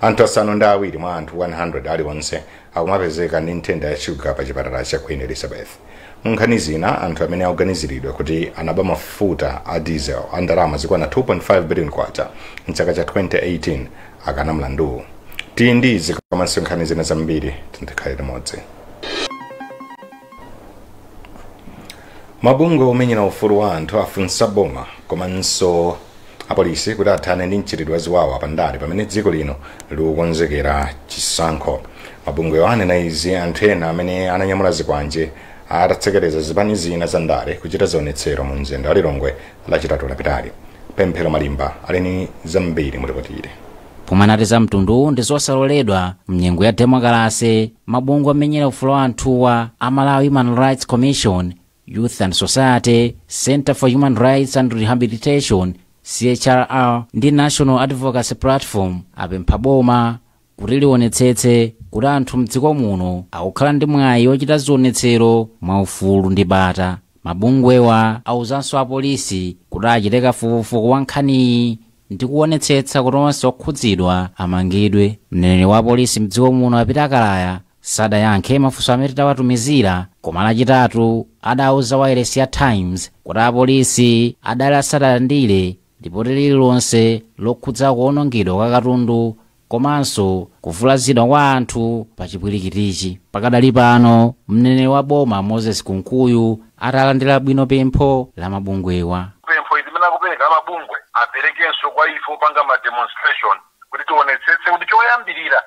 Anthu asanu ndi awiri mwa anthu 100 aliwonse akumapezeka ndi nthenda ya shuga pa chipatala cha Queen Elizabeth. Nkhani zina anthu amene akuganiziridwa kuti anaba mafuta a diesel a ndalama zikwana 2.5 billion kwacha mchaka cha 2018 akana mlandu. Tindizi komanso nkhani zina zambiri tindikhale limodzi. Mabungwe omenyera ufulu wa anthu afunsa boma komanso apolisi kuti athane ndi mchitidwe waziwawa pandale pamene dziko lino likukonzekera chisankho. Mabungwe anena izi anthu ena amene ananyamula zikwanje atatsekereza zipani zina za ndale kuchita zionetsero mu mzinda wa Lilongwe lachitatu lapitali. Pemphero Malimba alini zambiri mulipotire. Pomanati za mtundu ndi zosaloledwa mnyengo ya demokrasi, mabungwe amenyera ufulu wa anthuwa a Malawi Human Rights Commission, Youth and Society, Center for Human Rights and Rehabilitation, CHRR ndi National Advocacy Platform apempha boma kuti liwonetsetse kuti anthu mdziko muno akukhala ndi mwayi wochita zionetsero mwaufulu ndi bata. Mabungwewa auzanso apolisi kuti achite kafukufuku wa nkhaniyi ndi kuonetsetsa kuti onse okhudzidwa amangidwe. Mneneri wa polisi mdziko muno apita kalaya sadayankhe mafunso amene tawatumizira, koma lachitatu adauza wailesi ya Times kuti apolisi adali asadalandire ripoti lililonse lokhudza kuwonongedwa kwa katundu komanso kuvulazidwa kwa anthu pa chipwirikitichi. Pakadali pano mneneri wa boma Moses Kunkuyu atalandira bwino pempho la mabungwewa. Pempho izimene akupereka mabungwe aperekenso kwa ife opanga ma demonstration kuti tionetsetse kuti choyambirira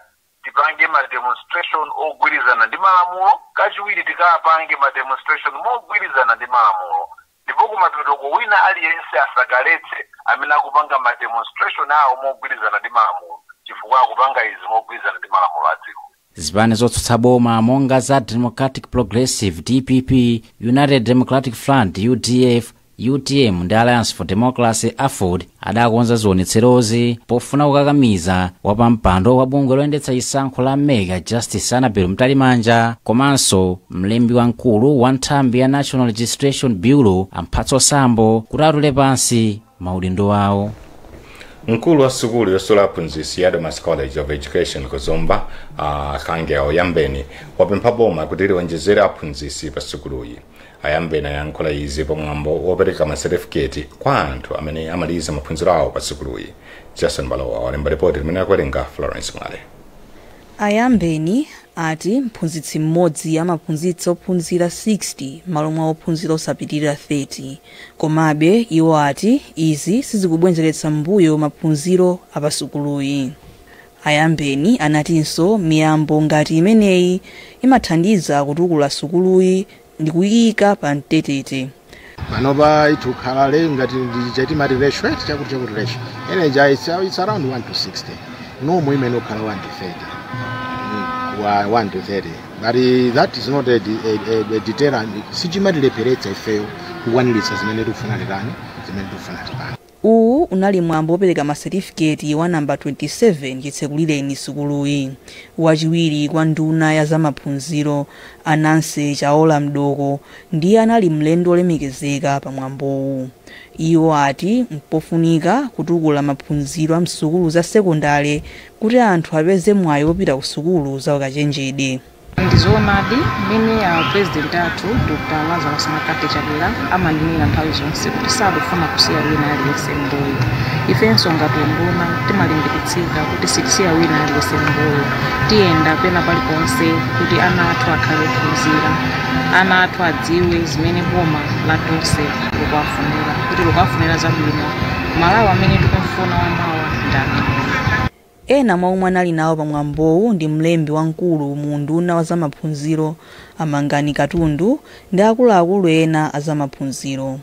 tipange ma demonstration ogwirizana ndi malamulo, kachiwiri tikapange ma demonstration mogwirizana ndi malamulo, ndipo kumapeto wina aliyense asagaletse amene akupanga ma demonstration awo mogwirizana ndi malamulo chifukwa akupanga izi mogwirizana ndi malamulo a dziko. Zipani zotsutsa boma monga za Democratic Progressive DPP, United Democratic Front UDF, UTM ndi Alliance for Democracy AFOD adakonza zionetserozi pofuna kukakamiza wapampando wa bungwe loyendetsa chisankho la Mega Justice Anabel Mtalimanja komanso mlembi wamkulu wa nthambi ya National Registration Bureau Amphatso Sambo kuti atule pansi maudindo awo. Mkulu wa sukulu yosola aphunzitsi ya Domas College of Education Kuzomba Kange Ayambeni wapempha boma kuti liwonjezere aphunzitsi pa sukuluyi. Ayambeni ayankhula izi pamwambo wopereka ma certificate kwa anthu amene amaliza maphunziro awo pa sukuluyi. Jason Balowa walemba ripoti limene akuwerenga Florence Mwale. Ayambeni ati mphunzitsi mmodzi amaphunzitsa ophunzira 60 malo mwa ophunzira osapitirira 30, komabe iwo ati izi sizikubwenzeretsa mbuyo maphunziro apasukuluyi. Ayambeni anatinso miyambo ngati imeneyi imathandiza kutukula sukuluyi ndi kuyika pa mtetete. Panopa itukhalale ngati ndichati mati ratio chakuti ratio energy it's around 1 to 60, normal imene okhala 1 to 30, 1 to 30, but that is not a deterrent. Sichimatileperetsa ifeyo kukwaniritsa zimene tikufuna lirani zimene tikufuna tipanga. Uwu unali mwambo wopereka ma certificate wa namba 27 chitsekulireni sukuluyi. Wachiwiri kwa nduna ya zamaphunziro Ananse Chaola Mdoko ndiye anali mlendo olemekezeka pa mwambowu. Iwo ati mpofunika kutukula maphunziro a msukulu za sekondale kuti anthu apeze mwayi wopita ku sukulu za ukachenjede. Ndizonadi mene ya president athu Dr. Lazarus Makate Chabwera amanenera nthawi zonse kuti sakufuna kusiya wina aliyense mbuyo. Ifenso ngati nduna timalimbikitsika kuti sitisiya wina aliyense mbuyo. Tiyenda pena paliponse kuti ana athu akhale ophunzira, ana athu adziwe zimene boma latonse likuwafunira, kuti likuwafunira zabwino Malawi amene tikumfuna wamawa ndani. Ena mwa omwe anali nawo pamwambowu ndi mlembi wamkulu mu nduna wa zamaphunziro Amangani Katundu ndi akuluakulu ena a zamaphunziro.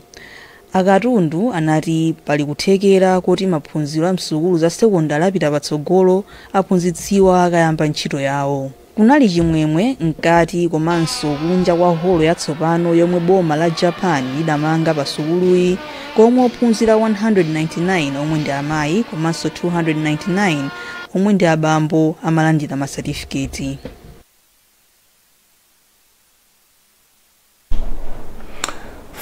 Akatundu anati pali kuthekera kuti maphunziro a msukulu za sekondari apita patsogolo aphunzitsiwa akayamba ntchito yawo. Kunali chimwemwe mkati komanso kunja kwa holo yatsopano yomwe boma la Japan lidamanga pa sukuluyi, komwe ophunzira 199 omwe ndi amayi komanso 299 omwe ndi abambo amalandira ma certificate.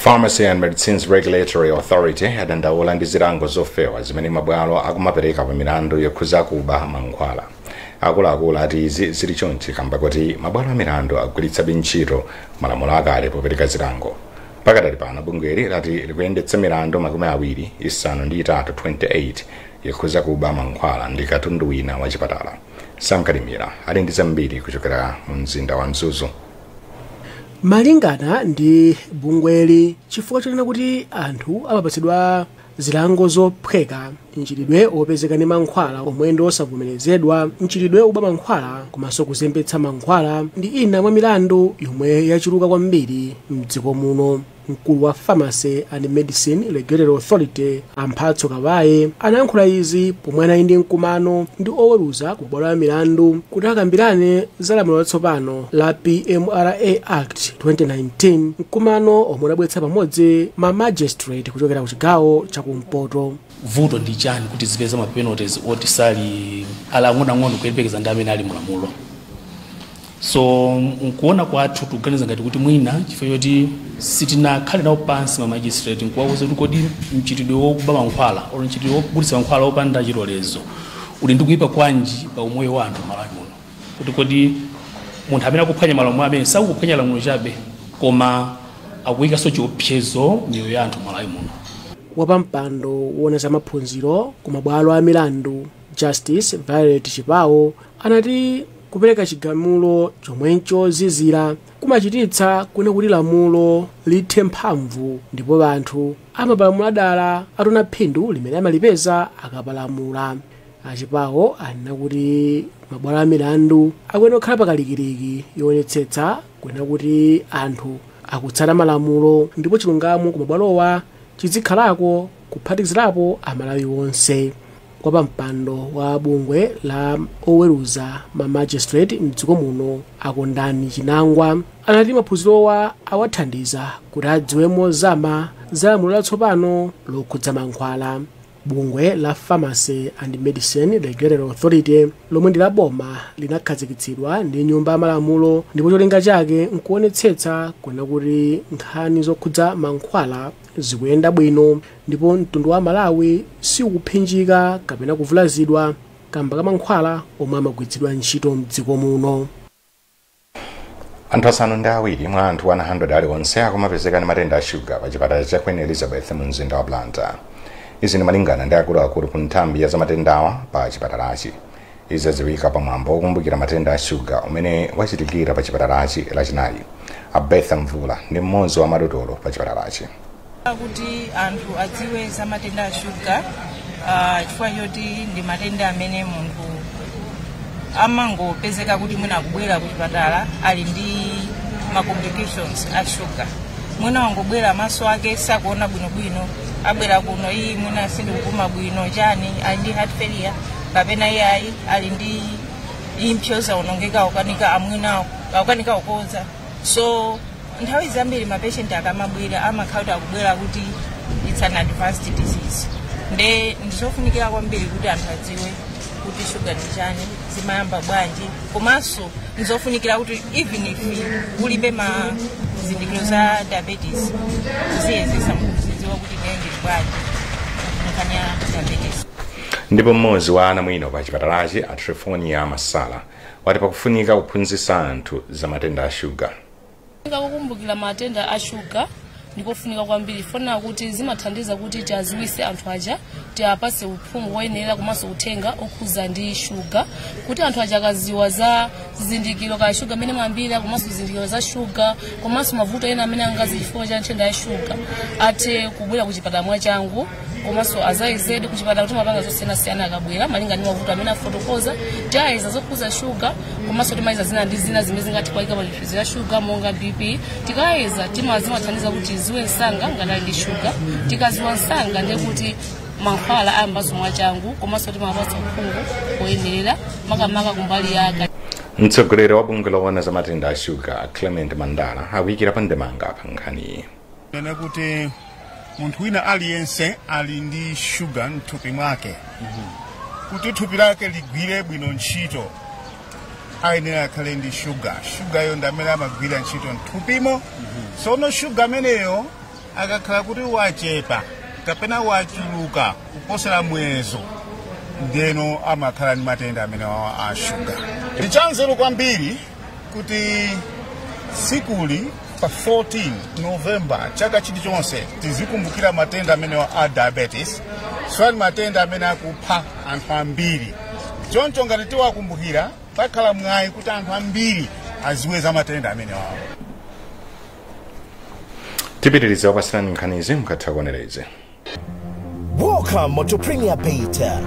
Pharmacy and Medicines Regulatory Authority adandaula ndi zilango zofewa zimene mabwalo akumapereka pa milandu yokhuza kuba mankhwala. Akuluakulu ati izi zili chonchi kamba kuti mabwalo a milandu agwiritsabe ntchito malamulo akale popereka zilango. Pakadali pano bungweli lati likuyendetsa milandu 28 yokhuza kuba mankhwala ndi katundu wina wa chipatala. Samkalimira ali ndi zambiri kuchokera mu mzinda wa Mzuzu. Malingana ndi bungweli chifukwa chonena kuti anthu amapatsidwa zilango zophweka mchitidwe opezeka ndi mankhwala omwe ndi osavomerezedwa, mchitidwe oba mankhwala komanso kuzembetsa mankhwala ndi ina mwa milandu yomwe yachuluka kwambiri mdziko muno. Mkulu wa Pharmacy and Medicine Regulatory Authority Amphatso Kabaye anayankhula izi pomwe anali ndi mkumano ndi oweruza ku bwalo la milandu kuti akambirane za lamulo latsopano la PMRA Act 2019, mkumano omwe unabweretsa pamodzi ma magistrate kuchokera ku chigawo chakumpoto. Vuto ndi chani kuti zipeza ma penalties oti sali alang'ono kuyelekeza ndi amene ali mulamulo. So nkuona kwathu tuganiza ngati kuti mwina chifukwa choti sitinakhale nawo pansi ma magistrate nkuwauza kuti kodi mchitidwe wokuba mankhwala olo mchitidwe wogulitsa mankhwala opanda chilolezo uli ndi kuyipa kwanji pa umoyo wa anthu malawi muno, kuti kodi munthu amene akuphwanya malamulo amene sakuphwanya lamulo chabe koma akuyikaso chiopsezo miyoyo ya anthu malawi muno. Wapampando wona za maphunziro ku mabwalo a milandu Justice Violet Chipawo anati kupereka chigamulo chomwencho zizira kumachititsa kuti lamulo lithe mphamvu ndipo anthu amapalamula dala atona phindu limene amalipeza akapalamula. Achipawo anena kuti mabwalo a milandu akuyenera kukhala pakalikiliki yoonetsetsa kuti anthu akutsata malamulo ndipo chilungamo ku mabwalowa chizikhalako kuphatikizirapo amalawi onse. Kwa pampando wa bungwe la oweruza ma magistrate mdziko muno Akondani Chinangwa anati maphunzirowa awathandiza kuti adziwemo zama za lamulo latsopano lokhudza mankhwala. Bungwe la Pharmacy and Medicine Regulatory Authority lomwe ndi la boma linakhazikitsidwa ndi nyumba ya malamulo ndipo cholinga chake nkuonetsetsa kuti nkhani zokhudza mankhwala zikuyenda bwino ndipo mtundu wa Malawi siukuphinjika kapena kuvulazidwa kamba ka mankhwala omwe amagwiritsidwa ntchito mdziko muno. Anthu asanu ndi awiri mwa anthu 100 aliwonse akumapezeka ndi matenda a shuga pa chipatala cha Queen Elizabeth mu mzinda wa Blantyre. Izi ndi malingana ndi akuluakulu ku nthambi ya zamatendawa pa chipatalachi. Izi zadziwika pamwambo wokumbukira matenda a shuga umene wachitikira pa chipatalachi lachinayi. Abetha Mvula ndi mmodzi wa madotolo pa chipatalachi. Kuti anthu adziwe za matenda a shuga chifukwa choti ndi matenda amene munthu amangopezeka kuti mwina akubwera ku chipatala ali ndi ma complications a shuga. Mwina wangobwera maso ake sakuona bwinobwino, abwera kuno iyi mwina sindikupuma bwino chani, ali ndi heart failure kapena iyayi ali ndi impsyo zaonongeka aukanika ukoza. So nthawi zambiri ma patient akamabwera amakhala akubwera kuti it's an advanced disease. Ndizofunikira kwambiri kuti anthu adziwe kuti shuga ndi chani, zimayamba bwanji, komanso ndizofunikira kuti even if ulibe zizindikiro za diabetes uziyezesa mukuzidziwa kuti ndi bwanji nkhani ya diabetes. Ndipo mmodzi wa anamwino pa chipatalachi a Trifonia Masala wati pakufunika kuphunzitsa anthu za matenda a shuga. Kukumbukira matenda a shuga ndikofunika kwambiri funa kuti zimathandiza kuti tiaziwise anthu aja tiapase uphungu woyenera komanso uthenga okhuza ndi shuga kuti anthu aja akaziwa za zizindikiro ka shuga amene mambira komanso zizindikiro za shuga komanso mavuto ena amene angazifuna cha ntenda ya shuga ate kubwera ku chipatala mwachangu komanso azayizedi ku chipatala kuti mapanga zosiyanasiyana akabwera malinga ndi mavuto amene afotokoza tiayiza zokhuza shuga komanso timayiza zina ndi zina zimene zingati kwayika pa chipfizi ya shuga monga BP tikayiza zimathandiza kuti ziwe nsanga ngati ndi shuga tikaziwa nsanga ndi kuti mankhwala ayambaso mwachangu komanso timapasa uphungu woyenerera makamaka kumbali yake. Mtsogoleri wa bungwe loona za matenda a shuga Clement Mandala akuyikira pa ndemanga pa nkhani. Nena kuti munthu wina aliyense ali ndi shuga mthupi mwake kuti thupi lake ligwire bwino ntchito ayenera akhale ndi shuga. Shuga yo ndi amene amagwira ntchito mthupimo. Sono shuga ameneyo akakhala kuti wachepa kapena wachuluka kuposera mwezo ndeno amakhala ndi matenda amene a shuga. Ndi chanzeru kwambiri kuti sikuli pa 14 November chaka chilichonse tizikumbukira matenda amene a diabetes, swali matenda amene akupha anthu ambiri. Choncho ngati tiwakumbukira pakhala mwayi kuti anthu ambiri aziweza matenda amene wawo. tipitirize wapasirani nkhanizi mukatha kuonereze. Welcome to Premier Beta.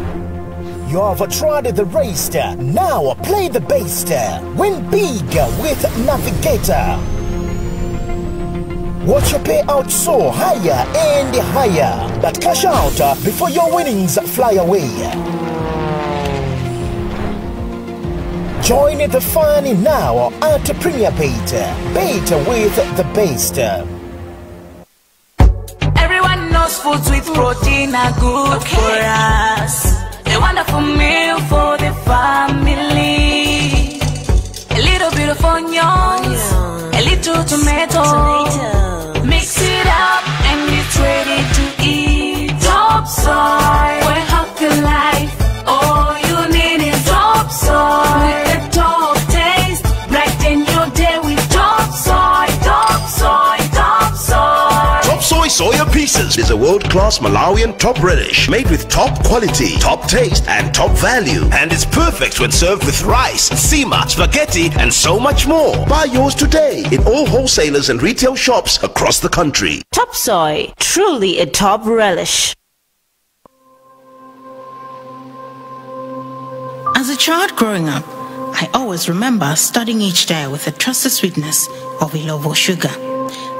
You have tried the race, now play the best. Win big with Navigator. Watch your payout soar higher and higher, but cash out before your winnings fly away. Join the fun now at Premier Beta. Beta with the best. Everyone knows foods with protein are good for us. A wonderful meal for the family. A little bit of onions, a little tomato. Mix it up and it's ready to eat. Top soy, we're healthy life. All you need is top soy. With the top taste, brighten your day with top soy, top soy, top soy. Top Soy Soya Pieces is a world-class Malawian top relish made with top quality, top taste and top value, and is perfect when served with rice, sima, spaghetti and so much more. Buy yours today in all wholesalers and retail shops across the country. Top Soy, truly a top relish. As a child growing up, I always remember starting each day with the trusted sweetness of Ilovo sugar.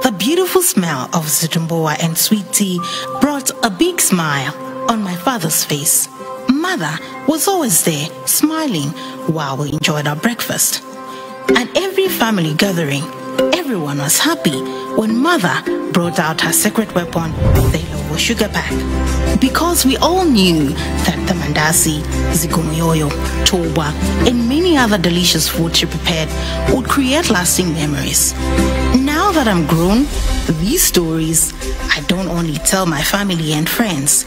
The beautiful smell of zitumboa and sweet tea brought a big smile on my father's face. Mother was always there, smiling while we enjoyed our breakfast. At every family gathering, everyone was happy when Mother brought out her secret weapon, the Ilovo sugar pack. Because we all knew that the mandasi, zigumuyoyo, toba, and many other delicious foods she prepared would create lasting memories. Now that I'm grown, these stories I don't only tell my family and friends,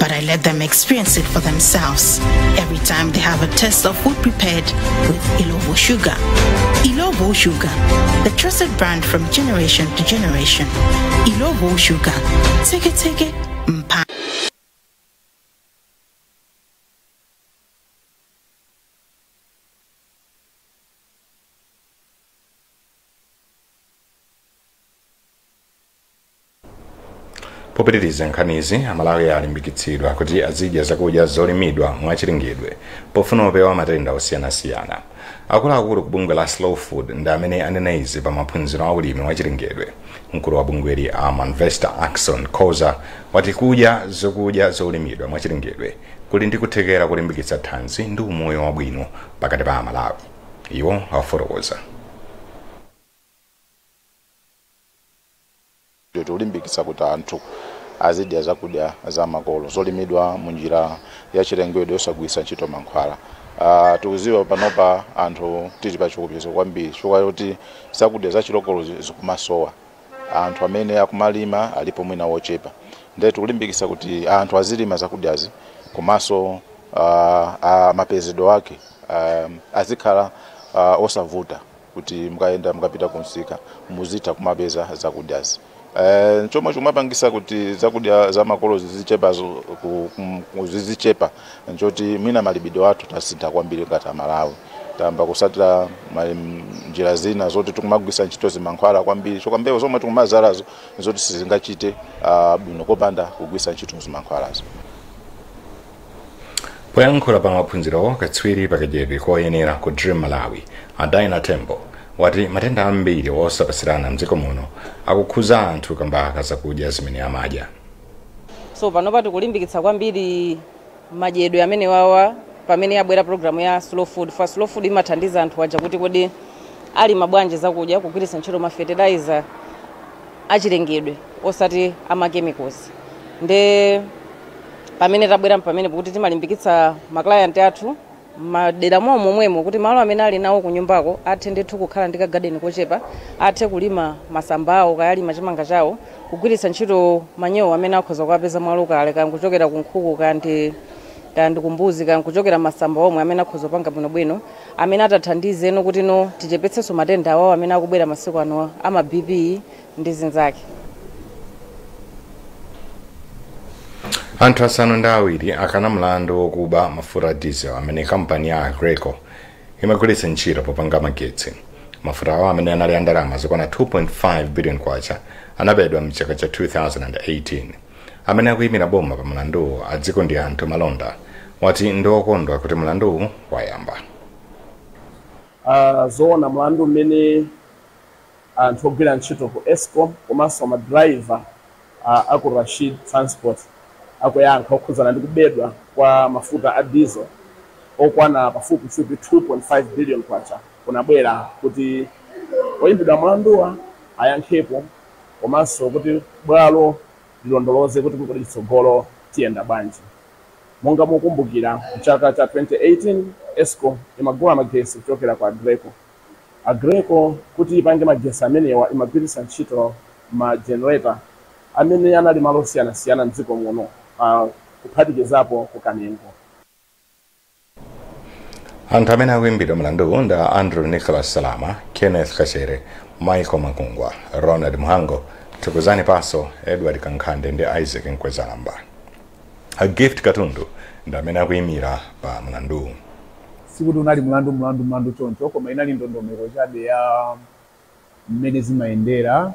but I let them experience it for themselves every time they have a taste of food prepared with Ilovo sugar. Ilovo sugar, the trusted brand from generation to generation. Ilovo sugar. Take it, mpa. popitiriza nkhanizi amalawi alimbikitsidwa kuti azidya zakudya zolimidwa mwachilengedwe pofuna kupewa matenda osiyanasiyana. akuluakulu ku bungwe la Slow Food ndi amene anena izi pa maphunziro a ulimi mwachilengedwe. mkulu wa bungweli a Manvesta Axon Khoza wati kudya zakudya zolimidwa mwachilengedwe kuli ndi kuthekera kulimbikitsa thanzi ndi umoyo wabwino pakati pa amalawi. iwo afotokoza. Tulimbikitsa kuti anthu azidya zakudya zamakolo zolimidwa munjira ya chilengedwe yosagwiritsa ntchito mankhwala. Tikuziwa panopa anthu tili pa chiopsezo kwambiri chifukwa kuti zakudya zachilokolo zikumasowa. Anthu amene akumalima alipo mwina wochepa. Ndiye tikulimbikitsa kuti anthu azilima zakudyazi komanso mapezedwe ake azikhala osavuta kuti mkaenda mkapita kumsika muzita kumapeza zakudyazi. Chomwe chimapangisa kuti zakudya zamakolo zizichepa nchoti mwina malibidwe athu tasintha kwambiri ngati Malawi. Tamba kusatira njira zina zoti tikumagwisa ntchito zimankhwala kwambiri chokwa mbewu zomwe tikumazalazo zoti sizingachite bwino kopanda kugwisa ntchito zimankhwalazo. poyankhula pa maphunziro katswiri pakadyepi koyenera ku Dream Malawi Adina Tembo wati matenda ambiri osapasirana mdziko muno akukhuza anthu kamba kazakudya zimene amadya. So panopa tikulimbikitsa kwambiri madyedwe amene wawa pamene yabwera programu ya Slow Food. For Slow Food imathandiza anthu aja kuti kodi ali mabwanje zakudya kugwiritsa ntchito ma fertilizer achilengedwe osati ama chemicals. Nde pamene tabwera pamene kuti timalimbikitsa ma client athu madera momwemo kuti malo amene ali nawo kunyumbako athe ndithu kukhala ndi kagadeni kochepa, athe kulima masamba awo kayalima chimanga chawo, kugwiritsa ntchito manyowa amene akhoza kuwapeza mwalo kale kuchokera ku nkhuku kandi kumbuzi kuchokera masamba omwe amene akhoza kupanga bwinobwino, amene atathandize kuti tichepetsenso matenda awo amene akubwera masiku ano ama BP ndi zinzake. Anthu asanu ndi awiri akana mlandu wokuba mafuta diesel amene kampani ya Agreco imagwiritsa ntchito popanga magetsi. Mafuta awo amene anali andalama zokwana 2.5 billion kwacha anabedwa mchaka cha 2018. Amene akuyimira boma pa mlandu adziko ndi anthu malonda wati ndiokondwa kuti mlandu wayamba. Zoona mlandu mmene anthu ogwira ntchito ku Eskom komanso madriver aku Rashid Transport akuyankha okhuzana ndi kubedwa kwa mafuta a diesel okwana pafupifupi 2.5 billion kwacha kunabwera kuti oyimbidwa mlanduwa ayankhepo komanso kuti bwalo lilondoloze kuti kukodi chitsogolo tiyenda bwanji. Monga mukumbukira mchaka cha 2018 Eskom imagula magesi kuchokera kwa Agreco. Agreco kuti ipange magesi amenewa imagwiritsa ntchito ma generator amene anali malo osiyanasiyana mdziko muno kuphatikizapo ku Kanengo. Anthu amene akuyimbidwa mlandu nda Andrew Nicholas Salama, Kenneth Kashere, Michael Makungwa, Ronald Muhango, Tukuzani Paso, Edward Kankhande ndi Isaac Nkwezalamba. A Gift Katundu nda amene akuyimira pa mlandu. Sikuti unali mlandu choncho koma inali ndondomeko chabe ya mmene zimayendera.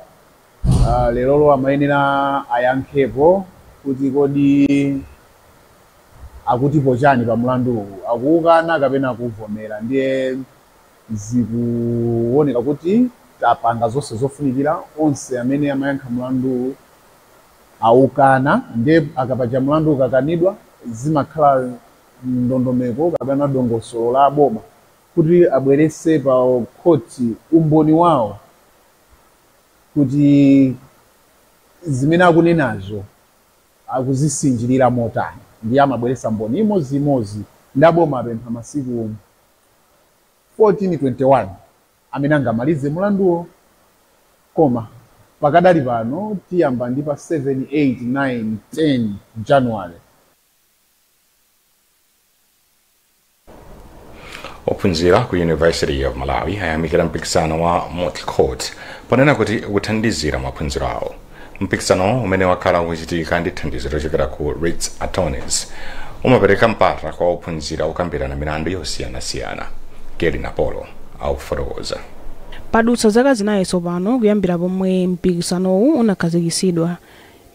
Lero amayenera ayankhepo kuti kodi akutipo chani pa mlandu akukana kapena kuvomera, ndiye zikuoneka kuti tapanga zonse zofunikira onse amene amayankha mlandu aukana, ndiye akapacha mlandu ukakanidwa zimakhala ndondomeko kapena dongosolo la boma kuti abwerese pa khoti umboni wawo kuti zimene akunenazo akuzisinjirira motani, ndiye amabweresa mboni imodzi ndaboma apempha masiku 14-21 amene angamalize mlanduwo, koma pakadali pano tiyamba ndi pa 7, 8, 9, 10 January. Ophunzira ku University of Malawi ayamikira mpikisano wa moot court ponena kuti uthandizira maphunziro awo. Mpikisano umene wakhala ukuchitika ndi thandizo lochokera ku Writs Attorneys umapereka mpata kwa ophunzira okambirana milandu yosiyanasiyana. Gary Napolo akufotokoza. Padutsa zaka zinayi tsopano kuyambira pomwe mpikisanowu unakhazikitsidwa.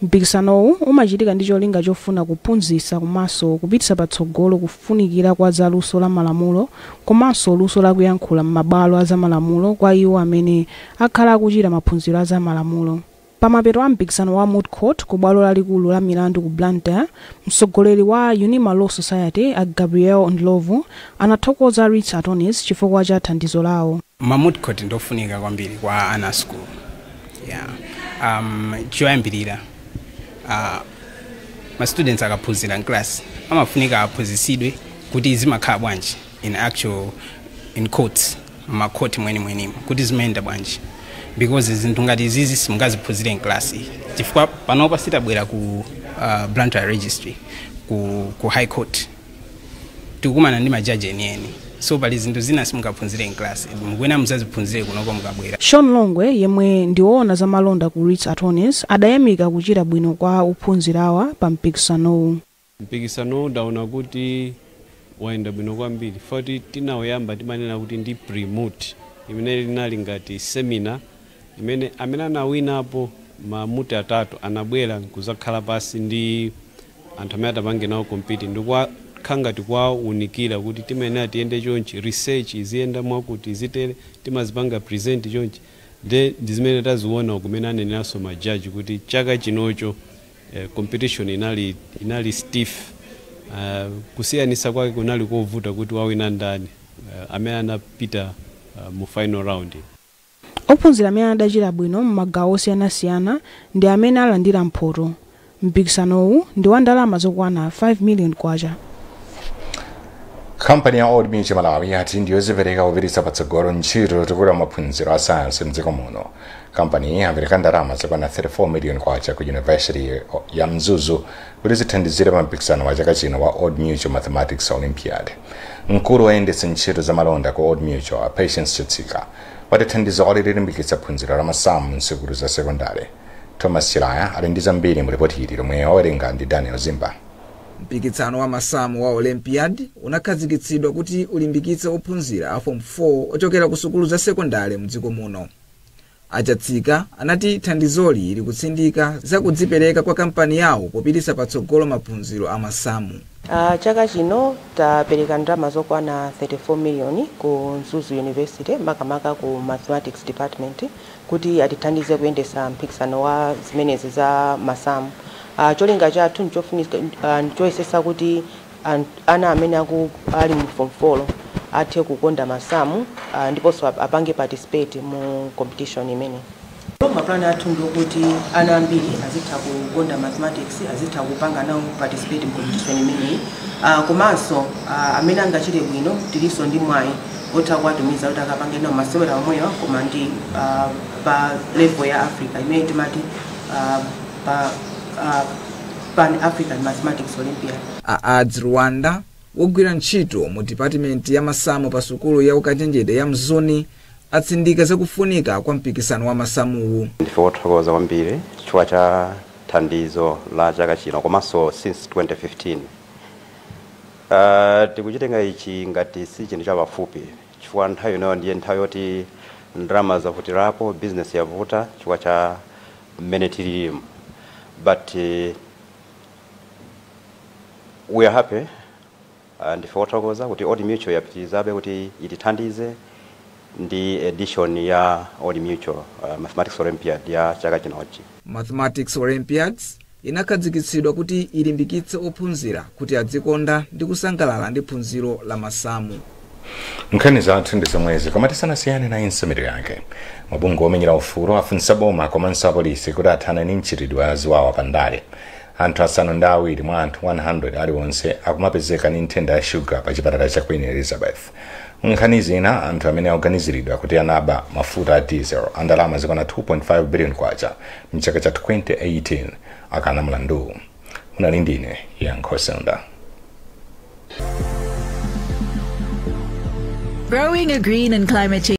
Mpikisanowu umachitika ndi cholinga chofuna kuphunzitsa komanso kupititsa patsogolo kufunikira kwa zaluso la malamulo komanso luso la kuyankhula m'mabwalo a zamalamulo kwa iwo amene akhala akuchita maphunziro a zamalamulo. Pamapeto a mpikisano wa moot court ku bwalo lalikulu la milandu ku Blantyre, mtsogoleri wa Unima Law Society a Gabriel Ndlovu anathokoza Writs Attorneys chifukwa cha thandizo lawo. Moot court ndofunika kwambiri kwa ana school. Choyambirira ma students akaphunzira class amafunika aphunzitsidwe kuti zimakhala bwanji in courts, ma court mwenimwenimo kuti zimayenda bwanji, because zinthu ngati izizi simungaziphunzire in class chifukwa panopa sitabwera ku Blantyre registry ku high court tikumana ndi majaji enieni, so pali zinthu zina simungaphunzire in class mukwena muzaziphunzire kunoko mukabwera. Sean Longwe yemwe ndiwoona za malonda ku Writs Attorneys adayamika kuchita bwino kwa ophunzirawa pa mpikisanowu. Mpikisanowu ndaona kuti wayenda bwino kwambiri, foti tinawoyamba timanena kuti ndi pre-moot imene linali ngati seminar imene amene anawinapo mamuti atatu anabwera kuzakhala pasi ndi anthu amene atapange nawo compete ndikwa khangati kwa unikira kuti timene tiyende chonchi research iziyenda mwakuti izitere timazipanga present chonchi ndizimene taziona kumene anenaso majaji kuti chaka chinocho competition inali stiff, kusiyanisa kwake kunali kovuta kuti wawina ndani amene anapita mu final round. Ophunzira amene adachita bwino m'magawo osiyanasiyana ndi amene alandira mphoto. Mpikisanowu ndi wa ndalama zokwana 5 million kwacha. Kampani ya Old Mutual Malawi yati ndiyo zipereka kupititsa patsogolo ntchito zokwera maphunziro a sayansi mdziko muno. Kampani yapereka ndalama zokwana 34 million kwacha ku University ya Mzuzu kuti zithandizire pa mpikisano wa chaka chino wa Old Mutual Mathematics Olympiad. Mkulu woyendetsa ntchito za malonda ku Old Mutual, Patience Chitsika, wati thandizo lilimbikitsa phunziro la masamu msukulu za sekondari. Thomas Chilaya ali ndi zambiri mu ripoti ili lomwe wawerenga ndi Daniel Zimba. Mpikisano wa masamu wa Olympiad unakhazikitsidwa kuti ulimbikitse ophunzira a form 4 ochokera ku sukulu za sekondari mdziko muno. Achatsika anati thandizoli lili kutsindika za kudzipereka kwa kampani yawo popititsa patsogolo maphunziro a masamu. Chaka chino tapereka ndalama zokwana 34 million ku Mzuzu University makamaka ku Mathematics Department kuti atithandize kuyendesa mpikisano wa zimenezi za masamu. Cholinga chathu nchoyesesa kuti ana amene ali mu form 4 athe kukonda masamu ndiponso apange participate mu competition imene. Maplani athu ndikuti ana ambiri azitha kukonda mathematics, azitha kupanga nawo participate mu competition imene. Komanso amene angachite bwino tiliso ndi mwayi otha kuwatumiza kuti akapange nawo masewera omwewa koma ndi pa level ya Africa imene timati Pan-African Mathematics Olympiad. Aadzi Rwanda wogwira ntchito mu department ya masamu pa sukulu ya ukachenjede ya Mzoni atsindika zakufunika kwa mpikisano wa masamuwu. Ndife wothokoza kwambiri chifukwa cha thandizo la chaka chino komanso since 2015. Tikuchitenga ichi ngati si chinthu chapafupi chifukwa nthawi ino ndiye nthawi yoti ndalama zavutirapo, business yavuta chifukwa cha mmene tililimu. But we are happy and for wothokoza kuti Old Mutual yapitirizabe kuti itithandize ndi edition ya Old Mutual Mathematics Olympiad ya chaka chinochi. Mathematics Olympiads inakhazikitsidwa kuti ilimbikitse ophunzira kuti adzikonda ndi kusangalala ndi phunziro la masamu. Nkhani zathu ndi zomwezi koma tisanasiyane na insamiro yake. Mabungwe omenyera ufulu afunsa boma komanso apolisi kuti athane ndi mchitidwe wa ziwawa pandale. Anthu asanu ndi awiri mwa anthu 100 aliwonse akumapezeka ndi nthenda ya shuga pa chipatala cha Queen Elizabeth. Nkhani zina anthu amene akuganiziridwa kuti anaba mafuta a diesel andalama zikwana 2.5 billion kwacha mchaka cha 2018 akana mlandu. Munali ndine Yankosenda. Growing a green and climate change